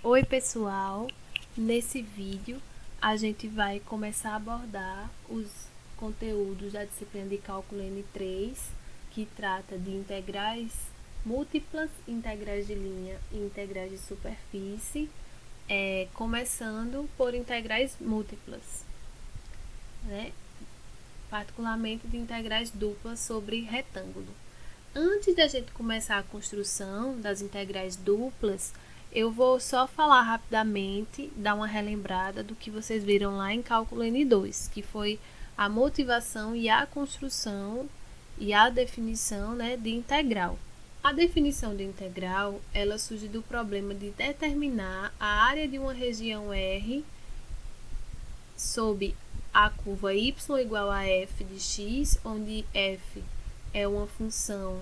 Oi pessoal, nesse vídeo a gente vai começar a abordar os conteúdos da disciplina de cálculo N3, que trata de integrais múltiplas, integrais de linha e integrais de superfície, começando por integrais múltiplas, né? Particularmente de integrais duplas sobre retângulo. Antes da gente começar a construção das integrais duplas, eu vou só falar rapidamente, dar uma relembrada do que vocês viram lá em cálculo N2, que foi a motivação e a construção e a definição, né, de integral. A definição de integral, ela surge do problema de determinar a área de uma região R sob a curva y igual a f de x, onde f é uma função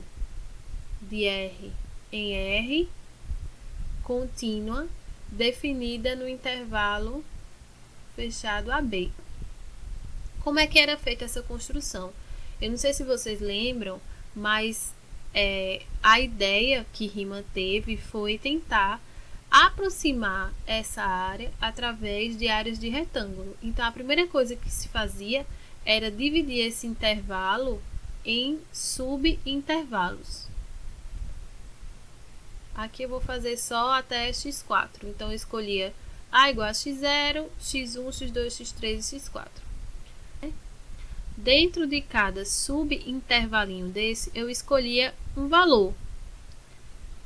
de R em R, contínua, definida no intervalo fechado AB. Como é que era feita essa construção? Eu não sei se vocês lembram, mas a ideia que Riemann teve foi tentar aproximar essa área através de áreas de retângulo. Então, a primeira coisa que se fazia era dividir esse intervalo em subintervalos. Aqui eu vou fazer só até x4. Então, eu escolhia A igual a x0, x1, x2, x3 e x4. Dentro de cada subintervalinho desse, eu escolhia um valor.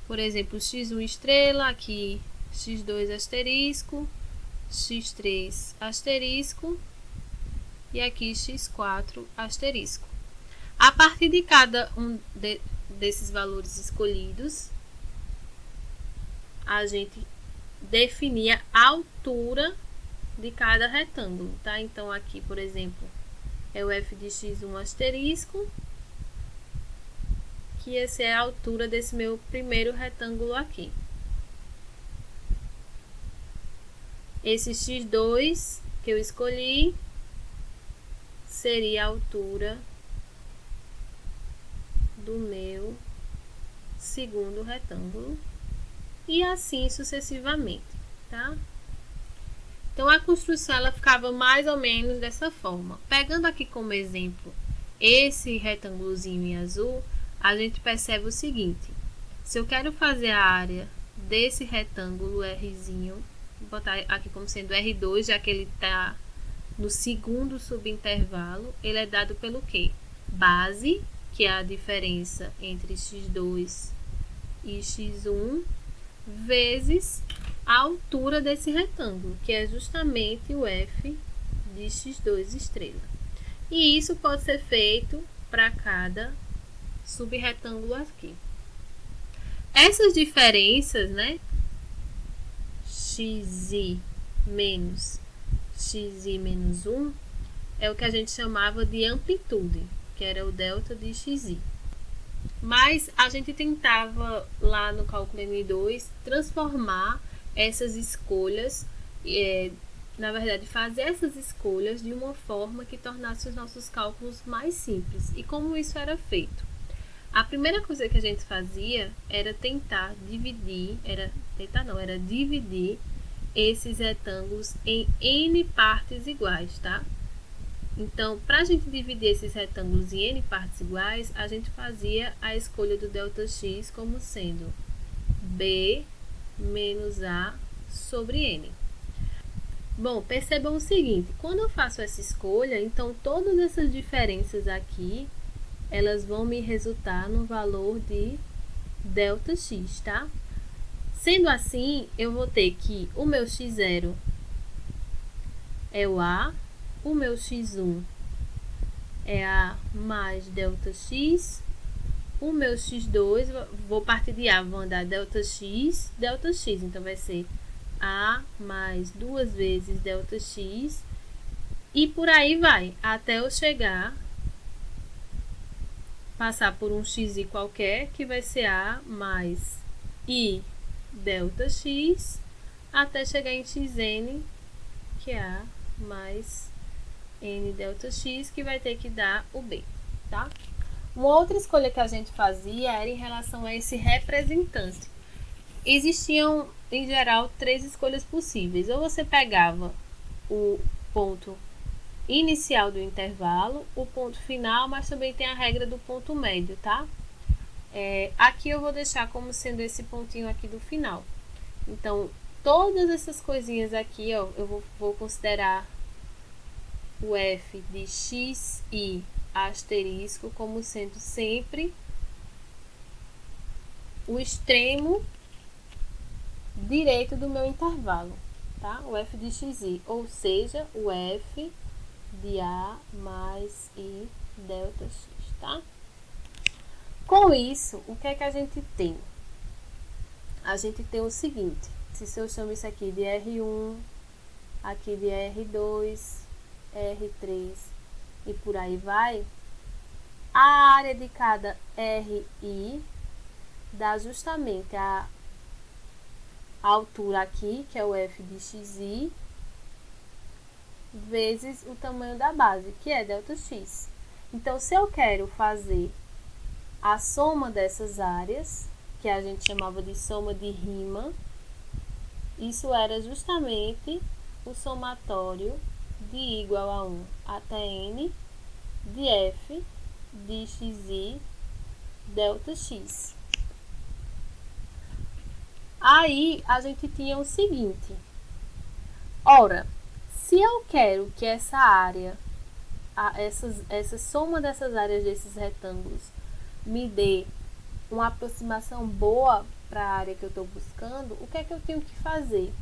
Por exemplo, x1 estrela, aqui x2 asterisco, x3 asterisco e aqui x4 asterisco. A partir de cada um desses valores escolhidos, a gente definia a altura de cada retângulo, tá? Então, aqui, por exemplo, é o f de x1 asterisco, que essa é a altura desse meu primeiro retângulo aqui. Esse x2 que eu escolhi seria a altura do meu segundo retângulo. E assim sucessivamente, tá? Então, a construção ela ficava mais ou menos dessa forma. Pegando aqui como exemplo esse retângulozinho em azul, a gente percebe o seguinte. Se eu quero fazer a área desse retângulo Rzinho, vou botar aqui como sendo R2, já que ele está no segundo subintervalo, ele é dado pelo quê? Base, que é a diferença entre x2 e x1, vezes a altura desse retângulo, que é justamente o f de x2 estrela. E isso pode ser feito para cada subretângulo aqui. Essas diferenças, né, xi menos xi menos 1, é o que a gente chamava de amplitude, que era o delta de xi. Mas a gente tentava lá no cálculo N2 transformar essas escolhas, na verdade fazer essas escolhas de uma forma que tornasse os nossos cálculos mais simples. E como isso era feito? A primeira coisa que a gente fazia era tentar dividir, era dividir esses retângulos em N partes iguais, tá? Então, para a gente dividir esses retângulos em N partes iguais, a gente fazia a escolha do ΔX como sendo B menos A sobre N. Bom, percebam o seguinte, quando eu faço essa escolha, então todas essas diferenças aqui, elas vão me resultar no valor de ΔX, tá? Sendo assim, eu vou ter que o meu x0 é o A, o meu x1 é A mais ΔX, o meu x2, vou partir de A, vou andar ΔX, ΔX, então vai ser A mais 2 vezes ΔX, e por aí vai, até eu passar por um xi qualquer, que vai ser A mais I ΔX, até chegar em xn, que é A mais N ΔX, que vai ter que dar o B, tá? Uma outra escolha que a gente fazia era em relação a esse representante. Existiam em geral, 3 escolhas possíveis. Ou você pegava o ponto inicial do intervalo, o ponto final, mas também tem a regra do ponto médio, tá? Aqui eu vou deixar como sendo esse pontinho aqui do final. Então, todas essas coisinhas aqui, ó, eu vou considerar o f de x e asterisco como sendo sempre o extremo direito do meu intervalo, tá? O f de xi, ou seja, o f de a mais i delta x, tá? Com isso, o que é que a gente tem? A gente tem o seguinte, se eu chamo isso aqui de R1, aqui de R2, R3 e por aí vai, a área de cada RI dá justamente a altura aqui, que é o f de xi, vezes o tamanho da base, que é ΔX. Então, se eu quero fazer a soma dessas áreas, que a gente chamava de soma de Riemann, isso era justamente o somatório de igual a 1 até n de f de xi ΔX. Aí, a gente tinha o seguinte. Ora, se eu quero que essa área, essa soma dessas áreas desses retângulos me dê uma aproximação boa para a área que eu estou buscando, o que é que eu tenho que fazer?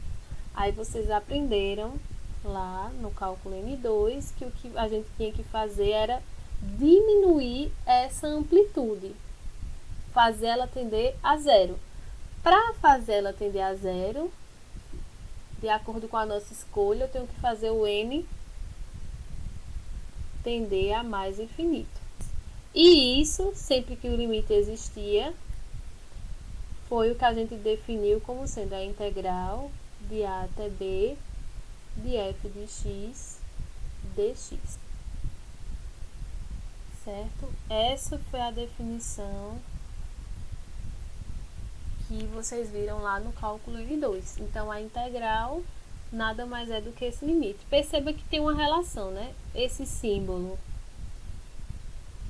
Aí vocês aprenderam lá no cálculo N2 que o que a gente tinha que fazer era diminuir essa amplitude, fazer ela tender a zero. Para fazer ela tender a zero, de acordo com a nossa escolha, eu tenho que fazer o n tender a mais infinito. E isso, sempre que o limite existia, foi o que a gente definiu como sendo a integral de a até b de f de x dx. Certo? Essa foi a definição que vocês viram lá no cálculo N2. Então, a integral nada mais é do que esse limite. Perceba que tem uma relação, né? Esse símbolo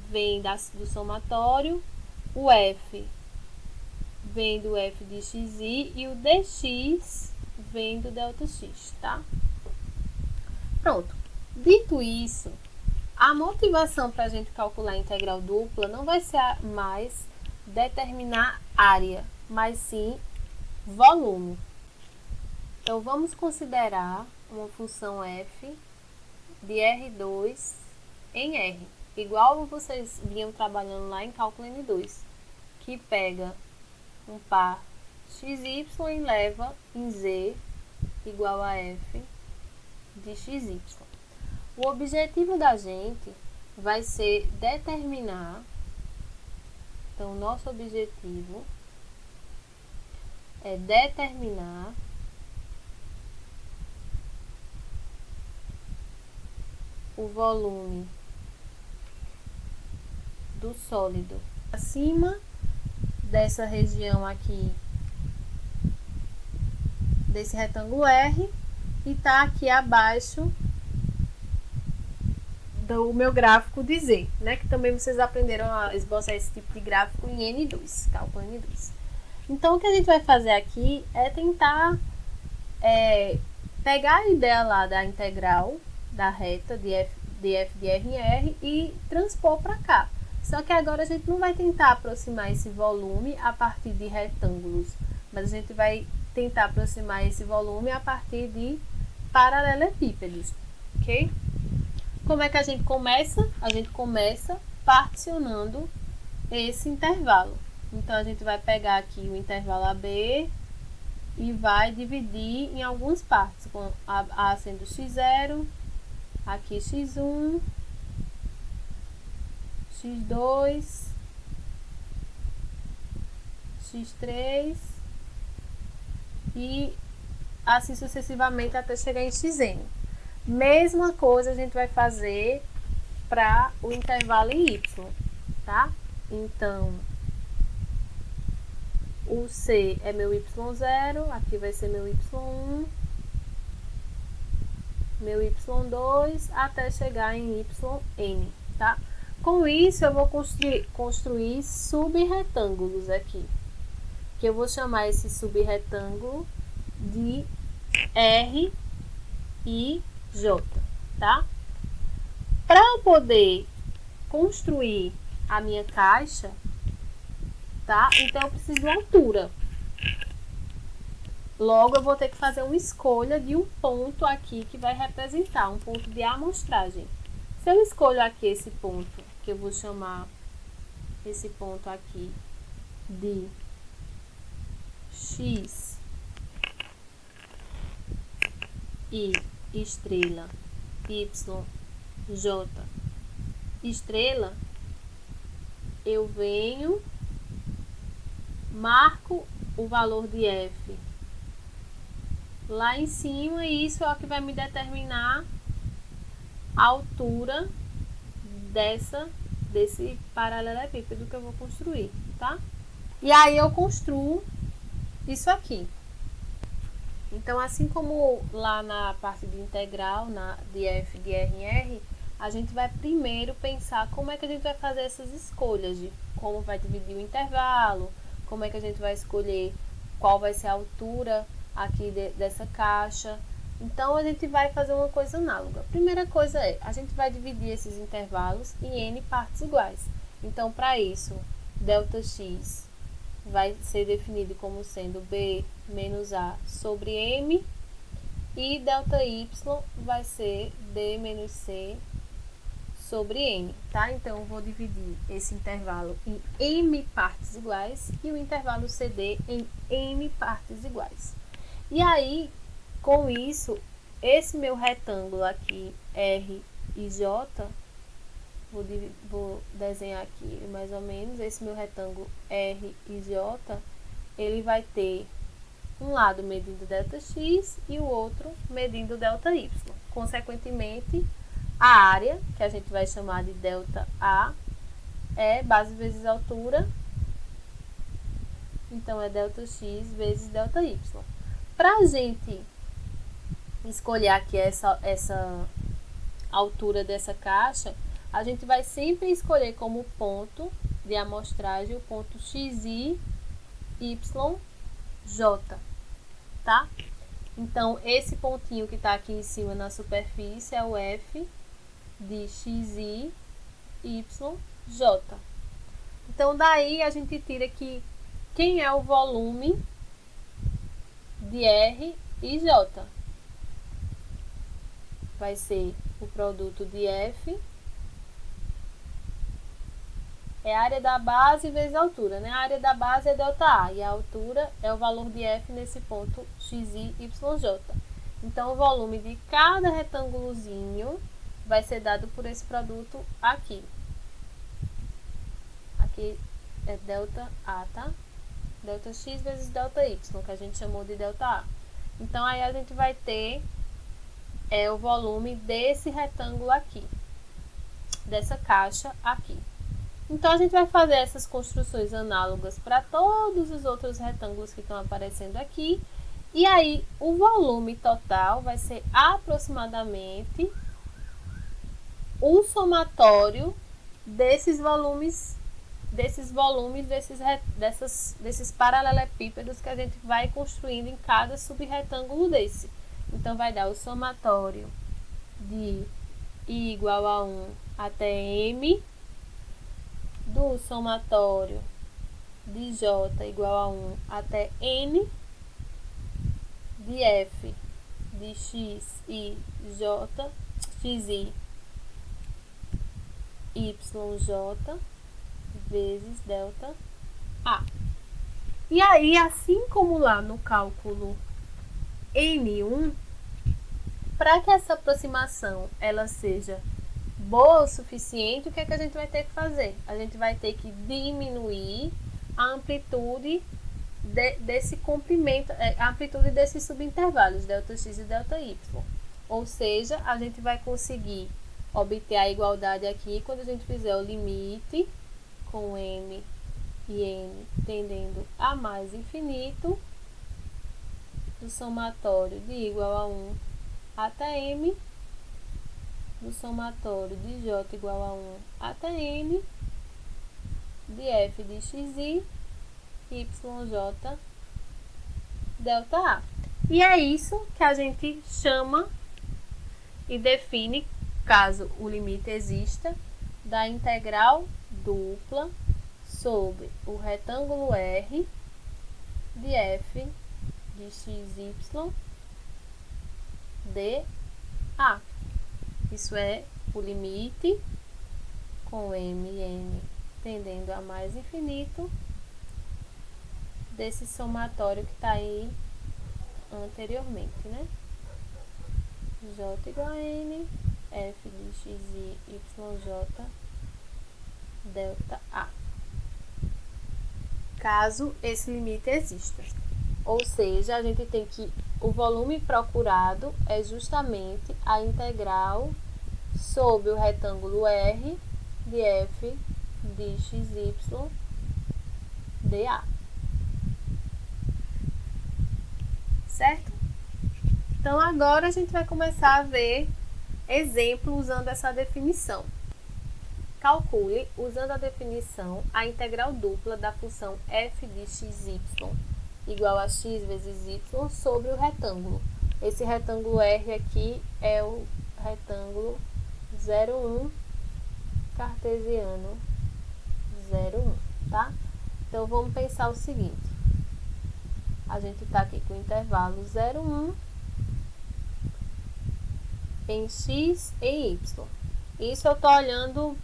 vem do somatório, o f vem do f de xi e o dx vem do ΔX, tá? Pronto. Dito isso, a motivação para a gente calcular a integral dupla não vai ser mais determinar área, mas sim volume. Então, vamos considerar uma função f de R2 em R, igual vocês vinham trabalhando lá em cálculo N2, que pega um par xy e leva em z igual a f de xy. O objetivo da gente vai ser determinar, então, o nosso objetivo é determinar o volume do sólido acima dessa região aqui, desse retângulo R, e está aqui abaixo do meu gráfico de Z, né? Que também vocês aprenderam a esboçar esse tipo de gráfico em N2, cálculo N2. Então, o que a gente vai fazer aqui é tentar pegar a ideia lá da integral da reta de f de R em R e transpor para cá. Só que agora a gente não vai tentar aproximar esse volume a partir de retângulos, mas a gente vai tentar aproximar esse volume a partir de paralelepípedos, ok? Como é que a gente começa? A gente começa particionando esse intervalo. Então, a gente vai pegar aqui o intervalo AB e vai dividir em algumas partes, com A sendo x0, aqui x1, x2, x3 e assim sucessivamente até chegar em xn. Mesma coisa a gente vai fazer para o intervalo em y, tá? Então, O C é meu y0, aqui vai ser meu y1, meu y2, até chegar em yn, tá? Com isso, eu vou construir subretângulos aqui, que eu vou chamar esse subretângulo de R e J, tá? Para eu poder construir a minha caixa, tá? Então, eu preciso de altura. Logo, eu vou ter que fazer uma escolha de um ponto aqui que vai representar um ponto de amostragem. Se eu escolho aqui esse ponto, que eu vou chamar esse ponto aqui de X e estrela Y, J, estrela, eu venho, marco o valor de F lá em cima, e isso é o que vai me determinar a altura desse paralelepípedo que eu vou construir, tá? E aí eu construo isso aqui. Então, assim como lá na parte de integral, de f de r em r, a gente vai primeiro pensar como é que a gente vai fazer essas escolhas, de como vai dividir o intervalo, como é que a gente vai escolher qual vai ser a altura aqui dessa caixa. Então, a gente vai fazer uma coisa análoga. A primeira coisa é, a gente vai dividir esses intervalos em n partes iguais. Então, para isso, ΔX vai ser definido como sendo B menos A sobre M, e ΔY vai ser D menos C sobre N, tá? Então, eu vou dividir esse intervalo em M partes iguais e o intervalo CD em N partes iguais. E aí, com isso, esse meu retângulo aqui, R e J, vou desenhar aqui mais ou menos, esse meu retângulo R e J, ele vai ter um lado medindo ΔX e o outro medindo ΔY. Consequentemente, a área, que a gente vai chamar de ΔA, é base vezes altura, então é ΔX vezes ΔY. Para a gente escolher aqui essa altura dessa caixa, a gente vai sempre escolher como ponto de amostragem o ponto XI, Y, J, tá? Então, esse pontinho que está aqui em cima na superfície é o F de XI, Y, J. Então, daí a gente tira que quem é o volume de R e J. Vai ser o produto de F, é a área da base vezes a altura, né? A área da base é ΔA e a altura é o valor de F nesse ponto XI, YJ. Então, o volume de cada retângulozinho vai ser dado por esse produto aqui. Aqui é ΔA, tá? ΔX vezes ΔY, que a gente chamou de ΔA. Então, aí a gente vai ter o volume desse retângulo aqui, dessa caixa aqui. Então, a gente vai fazer essas construções análogas para todos os outros retângulos que estão aparecendo aqui. E aí, o volume total vai ser aproximadamente o somatório desses desses paralelepípedos que a gente vai construindo em cada subretângulo desse. Então, vai dar o somatório de I igual a 1 até M, do somatório de J igual a 1 até N, de F de X e J, XI, YJ, vezes ΔA. E aí, assim como lá no cálculo N1, para que essa aproximação ela seja boa o suficiente, o que é que a gente vai ter que fazer? A gente vai ter que diminuir a amplitude desse comprimento, a amplitude desses subintervalos, ΔX e ΔY. Ou seja, a gente vai conseguir obter a igualdade aqui quando a gente fizer o limite com M e n tendendo a mais infinito, do somatório de igual a 1 até m, do somatório de j igual a 1 até n, de f de xi, yj, delta A. E é isso que a gente chama e define, caso o limite exista, da integral dupla sobre o retângulo R de f de xy dA. Isso é o limite com m e n tendendo a mais infinito desse somatório que está aí anteriormente, né? J igual a n, f de xy, yj, delta A. Caso esse limite exista. Ou seja, a gente tem que o volume procurado é justamente a integral sobre o retângulo R de f de xy dA. Certo? Então, agora a gente vai começar a ver exemplo usando essa definição. Calcule, usando a definição, a integral dupla da função f de xy igual a x vezes y sobre o retângulo. Esse retângulo R aqui é o retângulo 0,1 cartesiano 0,1, tá? Então, vamos pensar o seguinte. A gente está aqui com o intervalo 0,1 em x e y. Isso eu estou olhando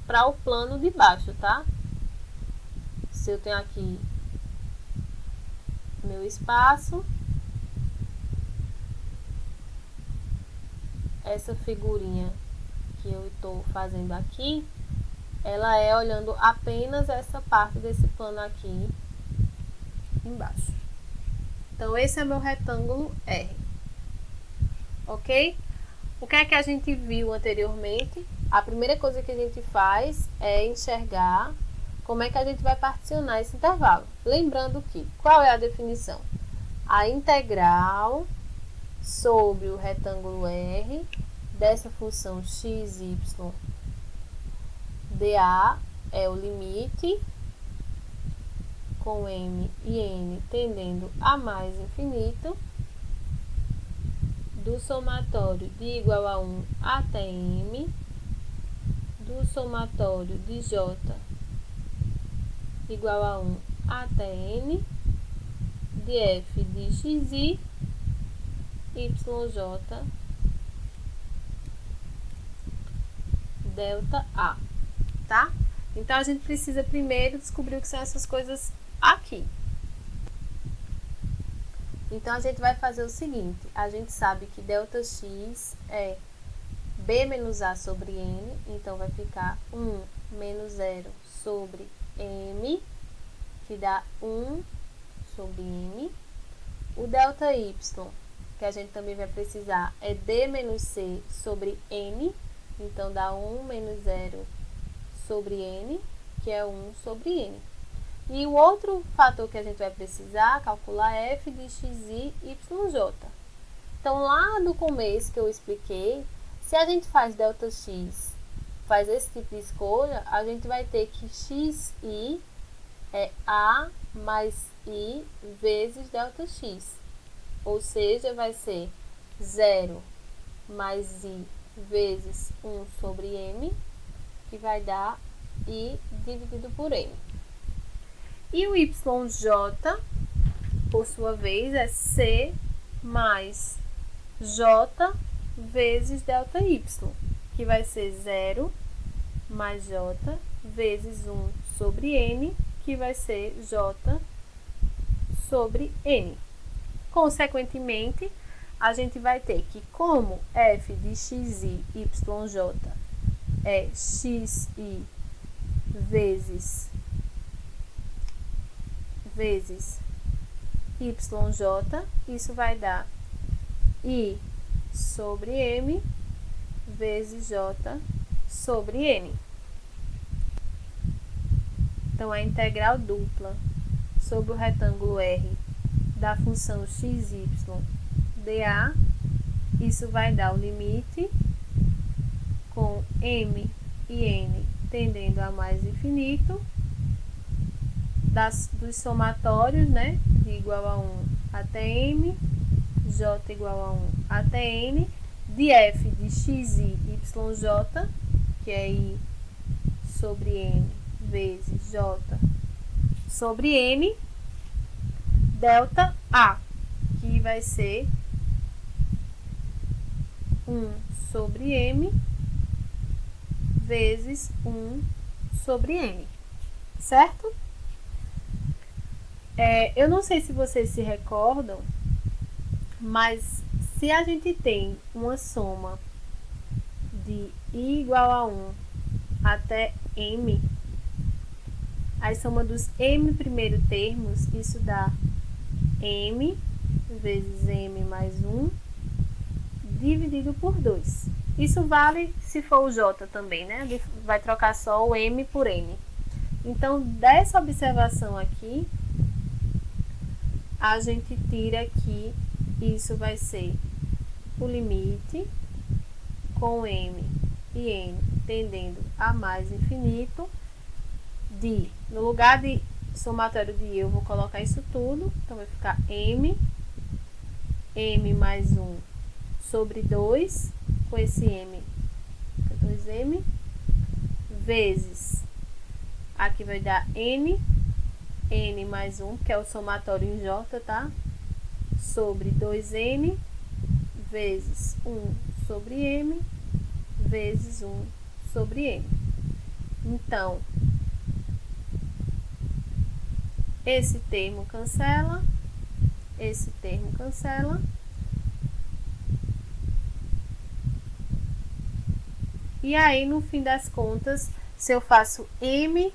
para o plano de baixo, tá? Se eu tenho aqui meu espaço, essa figurinha que eu estou fazendo aqui, ela é olhando apenas essa parte desse plano aqui embaixo. Então, esse é meu retângulo R. Ok? O que é que a gente viu anteriormente? A primeira coisa que a gente faz é enxergar como é que a gente vai particionar esse intervalo. Lembrando que, qual é a definição? A integral sobre o retângulo R dessa função xy dA é o limite com m e n tendendo a mais infinito do somatório de igual a 1 até m, do somatório de j igual a 1 até n, de f de xy, yj, delta A, tá? Então, a gente precisa primeiro descobrir o que são essas coisas aqui. Então, a gente vai fazer o seguinte, a gente sabe que delta x é b menos a sobre n, então vai ficar 1 menos 0 sobre m, que dá 1 sobre m. O delta y, que a gente também vai precisar, é d menos c sobre n, então dá 1 menos 0 sobre n, que é 1 sobre n. E o outro fator que a gente vai precisar calcular é f de xy, yj. Então, lá no começo que eu expliquei, se a gente faz delta x, faz esse tipo de escolha, a gente vai ter que xi é a mais i vezes delta x. Ou seja, vai ser 0 mais i vezes 1 sobre m, que vai dar i dividido por m. E o yj, por sua vez, é c mais j vezes delta y, que vai ser 0 mais j vezes 1 sobre n, que vai ser j sobre n. Consequentemente, a gente vai ter que, como f de xi, yj é xi vezes yj, isso vai dar i sobre m vezes j sobre n. Então, a integral dupla sobre o retângulo R da função xy dA, isso vai dar o limite com m e n tendendo a mais infinito, dos somatórios, né, de igual a 1 até m, j igual a 1 até n, de f de xi yj, que é i sobre n vezes j sobre n, delta a, que vai ser 1 sobre m vezes 1 sobre n, certo? Eu não sei se vocês se recordam, mas se a gente tem uma soma de i igual a 1 até m, a soma dos m primeiro termos, isso dá m vezes m mais 1 dividido por 2. Isso vale se for o j também, né? Vai trocar só o m por n. Então, dessa observação aqui, a gente tira que isso vai ser o limite com m e n tendendo a mais infinito de, no lugar de somatório de i, eu vou colocar isso tudo, então vai ficar m mais 1 sobre 2, com esse m, 2m, vezes, aqui vai dar n mais 1, que é o somatório em j, tá? Sobre 2n, vezes 1 sobre m, vezes 1 sobre m. Então, esse termo cancela, esse termo cancela. E aí, no fim das contas, se eu faço m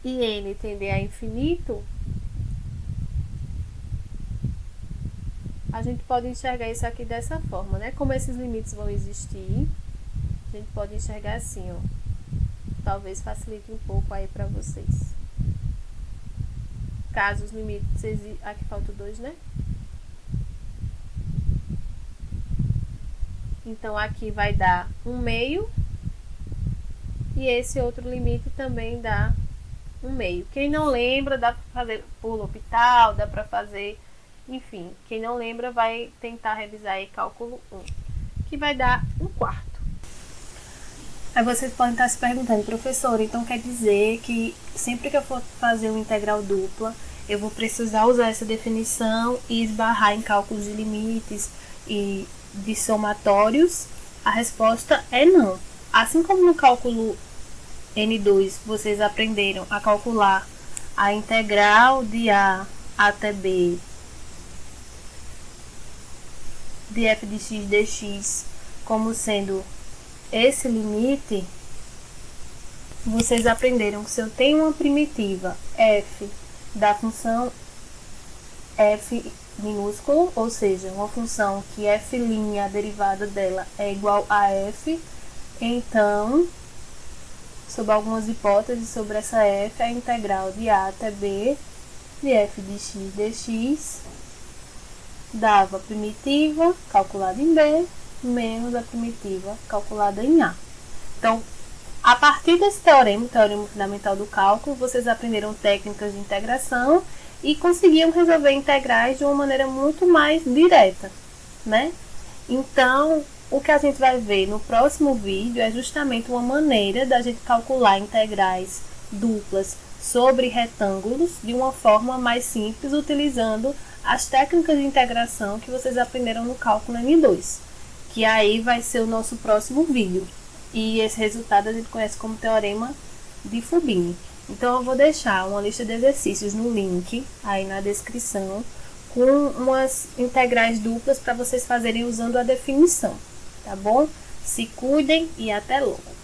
e n tender a infinito, a gente pode enxergar isso aqui dessa forma, né? Como esses limites vão existir, a gente pode enxergar assim, ó. Talvez facilite um pouco aí para vocês. Caso os limites... Aqui falta 2, né? Então, aqui vai dar 1/2. E esse outro limite também dá 1/2. Quem não lembra, dá para fazer por l'Hopital, dá para fazer... Enfim, quem não lembra vai tentar revisar aí cálculo 1, que vai dar 1/4. Aí vocês podem estar se perguntando, professora, então quer dizer que sempre que eu for fazer uma integral dupla, eu vou precisar usar essa definição e esbarrar em cálculos de limites e de somatórios? A resposta é não. Assim como no cálculo N2 vocês aprenderam a calcular a integral de A até B de f de x dx como sendo esse limite, vocês aprenderam que se eu tenho uma primitiva f da função f minúsculo, ou seja, uma função que f', a derivada dela é igual a f, então, sob algumas hipóteses sobre essa f, a integral de a até b de f de x dx dava a primitiva calculada em b menos a primitiva calculada em a. Então, a partir desse teorema, o teorema fundamental do cálculo, vocês aprenderam técnicas de integração e conseguiam resolver integrais de uma maneira muito mais direta, né? Então, o que a gente vai ver no próximo vídeo é justamente uma maneira da gente calcular integrais duplas sobre retângulos de uma forma mais simples, utilizando as técnicas de integração que vocês aprenderam no cálculo N2, que aí vai ser o nosso próximo vídeo. E esse resultado a gente conhece como teorema de Fubini. Então, eu vou deixar uma lista de exercícios no link, aí na descrição, com umas integrais duplas para vocês fazerem usando a definição, tá bom? Se cuidem e até logo!